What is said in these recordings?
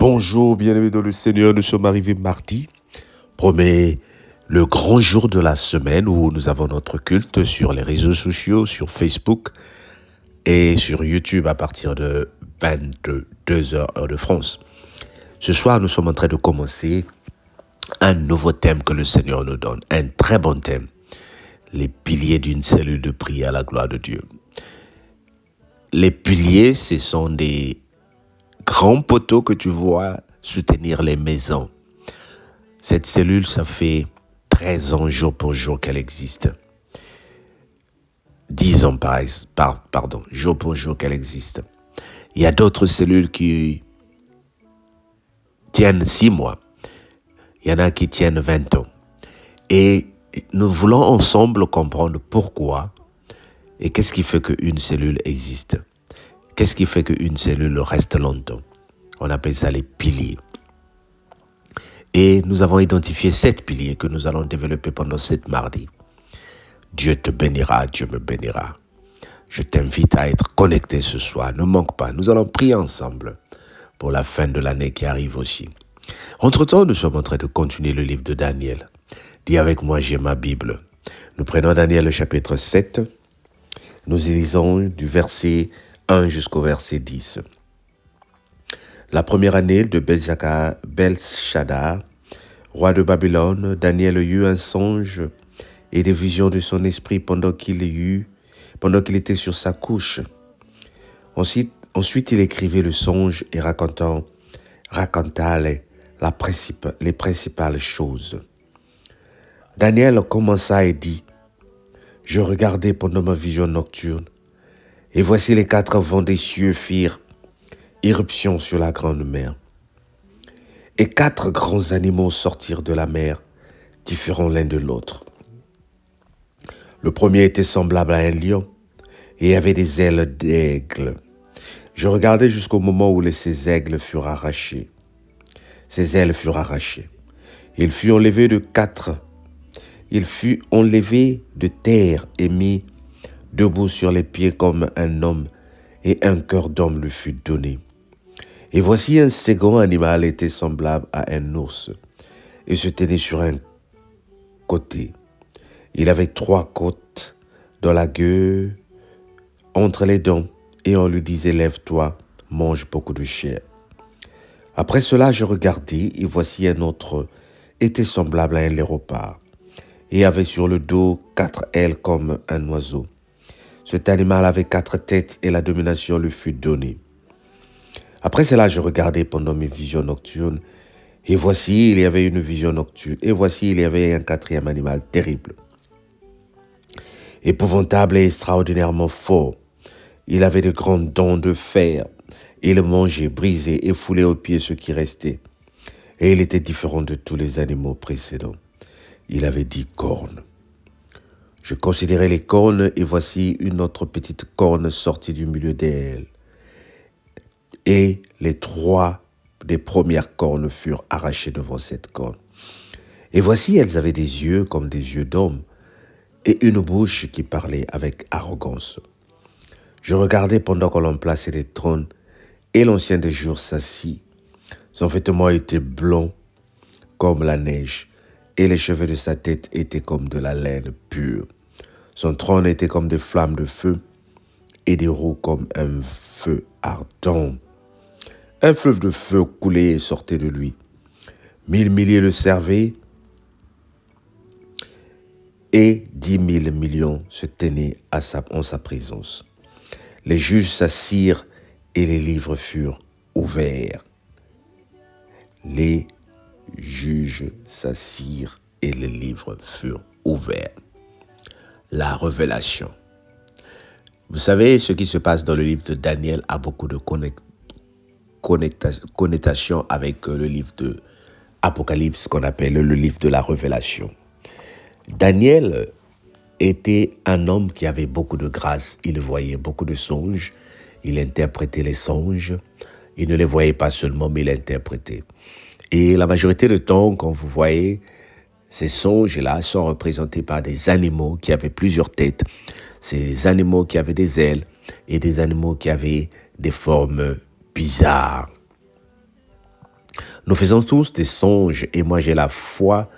Bonjour, bien-aimés dans le Seigneur, nous sommes arrivés mardi, promet le grand jour de la semaine où nous avons notre culte sur les réseaux sociaux, sur Facebook et sur YouTube à partir de 22 heures heure de France. Ce soir, nous sommes en train de commencer un nouveau thème que le Seigneur nous donne, un très bon thème, les piliers d'une cellule de prière à la gloire de Dieu. Les piliers, ce sont des grands poteaux que tu vois soutenir les maisons. Cette cellule, ça fait 13 ans jour pour jour qu'elle existe. 10 ans jour pour jour qu'elle existe. Il y a d'autres cellules qui tiennent 6 mois. Il y en a qui tiennent 20 ans. Et nous voulons ensemble comprendre pourquoi et qu'est-ce qui fait qu'une cellule existe. Qu'est-ce qui fait qu'une cellule reste longtemps? On appelle ça les piliers. Et nous avons identifié 7 piliers que nous allons développer pendant 7 mardis. Dieu te bénira, Dieu me bénira. Je t'invite à être connecté ce soir. Ne manque pas. Nous allons prier ensemble pour la fin de l'année qui arrive aussi. Entre-temps, nous sommes en train de continuer le livre de Daniel. Dis avec moi, j'ai ma Bible. Nous prenons Daniel, le chapitre 7. Nous y lisons du verset 1 jusqu'au verset 10. La première année de Belshazzar, roi de Babylone, Daniel eut un songe et des visions de son esprit pendant qu'il était sur sa couche. Ensuite, il écrivit le songe et raconta les principales choses. Daniel commença et dit, « Je regardais pendant ma vision nocturne, et voici les 4 vents des cieux firent irruption sur la grande mer. Et 4 grands animaux sortirent de la mer, différents l'un de l'autre. Le premier était semblable à un lion et avait des ailes d'aigle. Je regardais jusqu'au moment où ses ailes furent arrachées. Ses ailes furent arrachées. Il fut enlevé de terre et mis debout sur les pieds comme un homme, et un cœur d'homme lui fut donné. Et voici un second animal était semblable à un ours, et se tenait sur un côté. Il avait 3 côtes dans la gueule, entre les dents, et on lui disait, lève-toi, mange beaucoup de chair. Après cela, je regardai, et voici un autre était semblable à un léopard, et avait sur le dos 4 ailes comme un oiseau. Cet animal avait 4 têtes, et la domination lui fut donnée. Après cela, je regardais pendant mes visions nocturnes, et voici, il y avait une vision nocturne, et voici, il y avait un 4e animal terrible, épouvantable et extraordinairement fort. Il avait de grandes dents de fer, il mangeait, brisait et foulait aux pieds ce qui restait, et il était différent de tous les animaux précédents. Il avait 10 cornes. Je considérais les cornes, et voici une autre petite corne sortie du milieu d'elle. Et les 3 des premières cornes furent arrachées devant cette corne. Et voici, elles avaient des yeux comme des yeux d'homme, et une bouche qui parlait avec arrogance. Je regardais pendant qu'on l'on plaçait des trônes, et l'ancien des jours s'assit. Son vêtement était blanc comme la neige, et les cheveux de sa tête étaient comme de la laine pure. Son trône était comme des flammes de feu, et des roues comme un feu ardent. Un fleuve de feu coulait et sortait de lui. 1000 milliers le servaient, et 10 000 millions se tenaient en sa présence. Les juges s'assirent, et les livres furent ouverts. Les juges s'assirent, et les livres furent ouverts. La révélation. Vous savez, ce qui se passe dans le livre de Daniel a beaucoup de connotation avec le livre de Apocalypse, qu'on appelle le livre de la révélation. Daniel était un homme qui avait beaucoup de grâce. Il voyait beaucoup de songes. Il interprétait les songes. Il ne les voyait pas seulement, mais il interprétait. Et la majorité du temps, quand vous voyez ces songes-là, sont représentés par des animaux qui avaient plusieurs têtes. Ces animaux qui avaient des ailes et des animaux qui avaient des formes bizarres. Nous faisons tous des songes et moi j'ai la foi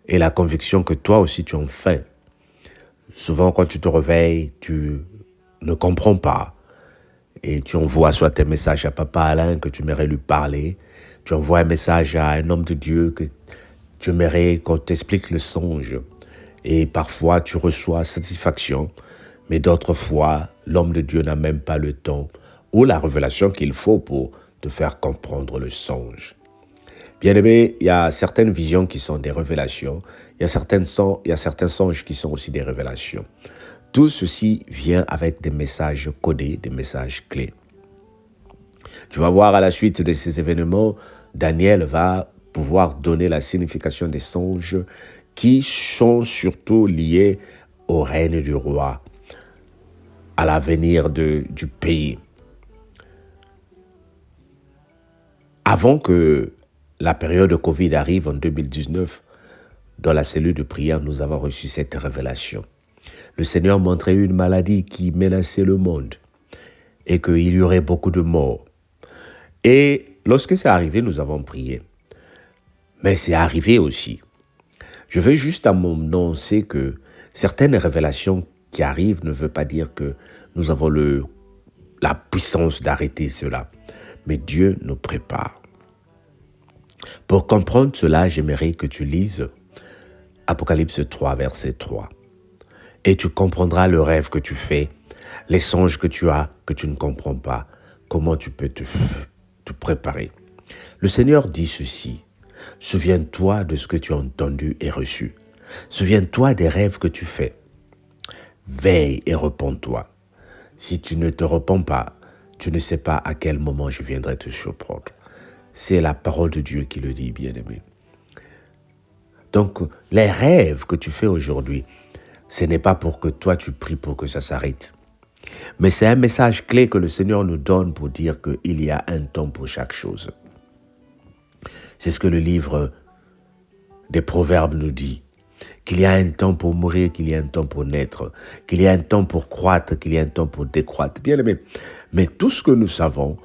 et la conviction que toi aussi tu en fais. Souvent quand tu te réveilles, tu ne comprends pas et tu envoies soit tes messages à Papa Alain que tu aimerais lui parler, tu envoies un message à un homme de Dieu que tu aimerais qu'on t'explique le songe. Et parfois tu reçois satisfaction, mais d'autres fois l'homme de Dieu n'a même pas le temps ou la révélation qu'il faut pour te faire comprendre le songe. Bien-aimé, il y a certaines visions qui sont des révélations, il y a certains songes qui sont aussi des révélations. Tout ceci vient avec des messages codés, des messages clés. Tu vas voir à la suite de ces événements, Daniel va pouvoir donner la signification des songes qui sont surtout liés au règne du roi, à l'avenir du pays. Avant que la période de Covid arrive en 2019, dans la cellule de prière, nous avons reçu cette révélation. Le Seigneur montrait une maladie qui menaçait le monde et qu'il y aurait beaucoup de morts. Et lorsque c'est arrivé, nous avons prié. Mais c'est arrivé aussi. Je veux juste annoncer que certaines révélations qui arrivent ne veulent pas dire que nous avons la puissance d'arrêter cela. Mais Dieu nous prépare. Pour comprendre cela, j'aimerais que tu lises Apocalypse 3, verset 3. Et tu comprendras le rêve que tu fais, les songes que tu as, que tu ne comprends pas, comment tu peux te préparer. Le Seigneur dit ceci. Souviens-toi de ce que tu as entendu et reçu. Souviens-toi des rêves que tu fais. Veille et repens-toi. Si tu ne te repens pas, tu ne sais pas à quel moment je viendrai te surprendre. C'est la parole de Dieu qui le dit, bien-aimé. Donc, les rêves que tu fais aujourd'hui, ce n'est pas pour que toi tu pries pour que ça s'arrête. Mais c'est un message clé que le Seigneur nous donne pour dire qu'il y a un temps pour chaque chose. C'est ce que le livre des Proverbes nous dit. Qu'il y a un temps pour mourir, qu'il y a un temps pour naître, qu'il y a un temps pour croître, qu'il y a un temps pour décroître. Bien aimé, mais tout ce que nous savons,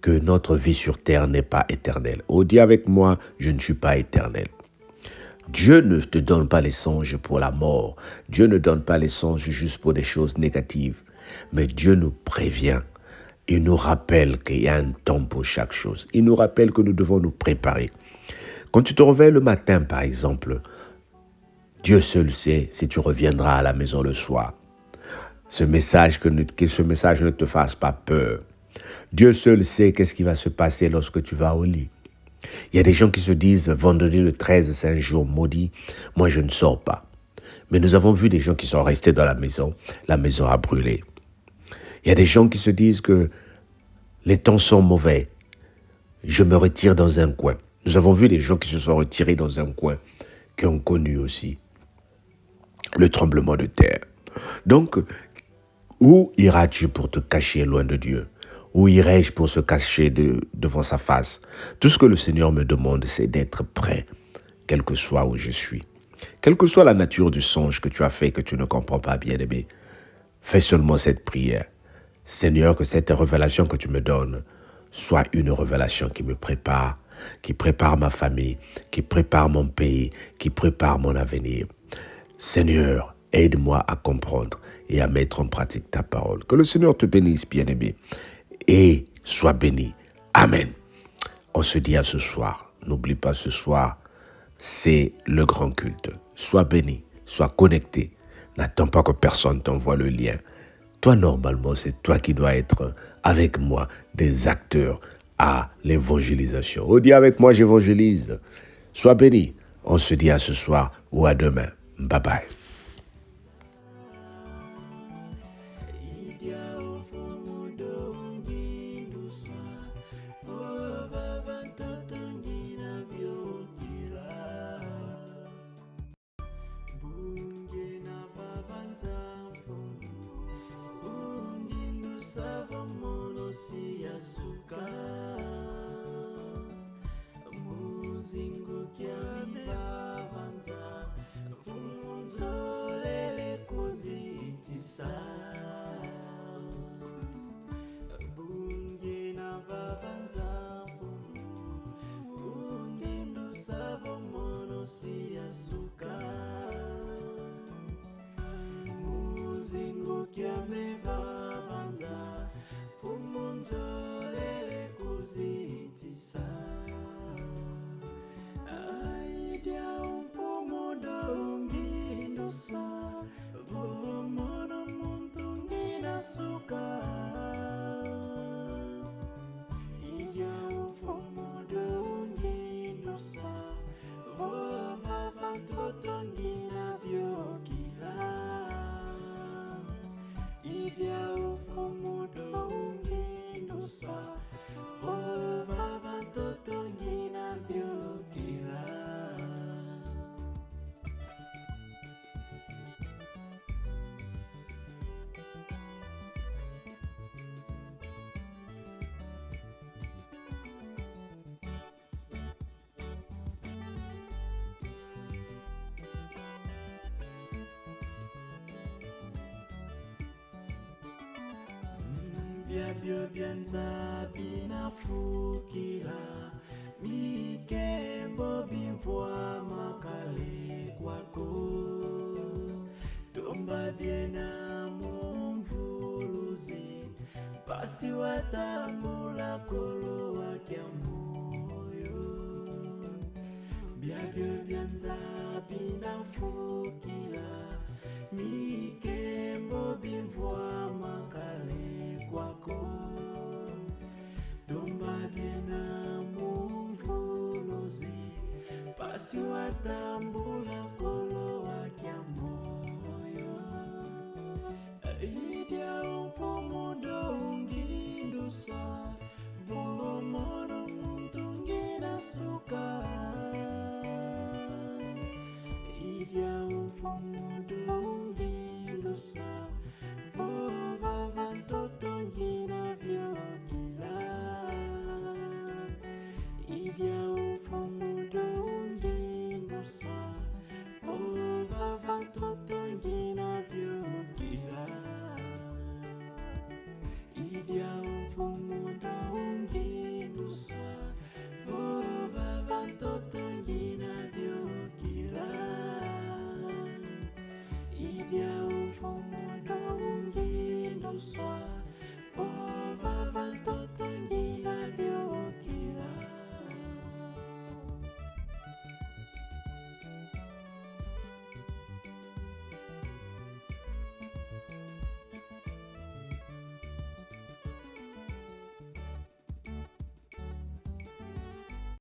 que notre vie sur terre n'est pas éternelle. Oh, dis avec moi, je ne suis pas éternel. Dieu ne te donne pas les songes pour la mort. Dieu ne donne pas les songes juste pour des choses négatives. Mais Dieu nous prévient. Il nous rappelle qu'il y a un temps pour chaque chose. Il nous rappelle que nous devons nous préparer. Quand tu te réveilles le matin, par exemple, Dieu seul sait si tu reviendras à la maison le soir. Que ce message ne te fasse pas peur. Dieu seul sait qu'est-ce qui va se passer lorsque tu vas au lit. Il y a des gens qui se disent, vendredi le 13, c'est un jour maudit, moi je ne sors pas. Mais nous avons vu des gens qui sont restés dans la maison a brûlé. Il y a des gens qui se disent que les temps sont mauvais, je me retire dans un coin. Nous avons vu des gens qui se sont retirés dans un coin, qui ont connu aussi le tremblement de terre. Donc, où iras-tu pour te cacher loin de Dieu? Où irai-je pour se cacher devant sa face? Tout ce que le Seigneur me demande, c'est d'être prêt, quel que soit où je suis. Quelle que soit la nature du songe que tu as fait, que tu ne comprends pas, bien-aimé, fais seulement cette prière. Seigneur, que cette révélation que tu me donnes soit une révélation qui me prépare, qui prépare ma famille, qui prépare mon pays, qui prépare mon avenir. Seigneur, aide-moi à comprendre et à mettre en pratique ta parole. Que le Seigneur te bénisse, bien-aimé, et sois béni. Amen. On se dit à ce soir. N'oublie pas, ce soir, c'est le grand culte. Sois béni, sois connecté. N'attends pas que personne t'envoie le lien. Toi, normalement, c'est toi qui dois être avec moi des acteurs à l'évangélisation. Oh, dis avec moi, j'évangélise. Sois béni. On se dit à ce soir ou à demain. Bye bye. Muzingo kya mibabanza, funzo byabyo byanza binafukila mikembo bimvwa makale kwako tomba byena mumvuluzi basi watambula kolo wakya moyo byabyo byanza binafukila mikembo bimvwa makale kwako tomba byena mumvuluzi basi watambula kolo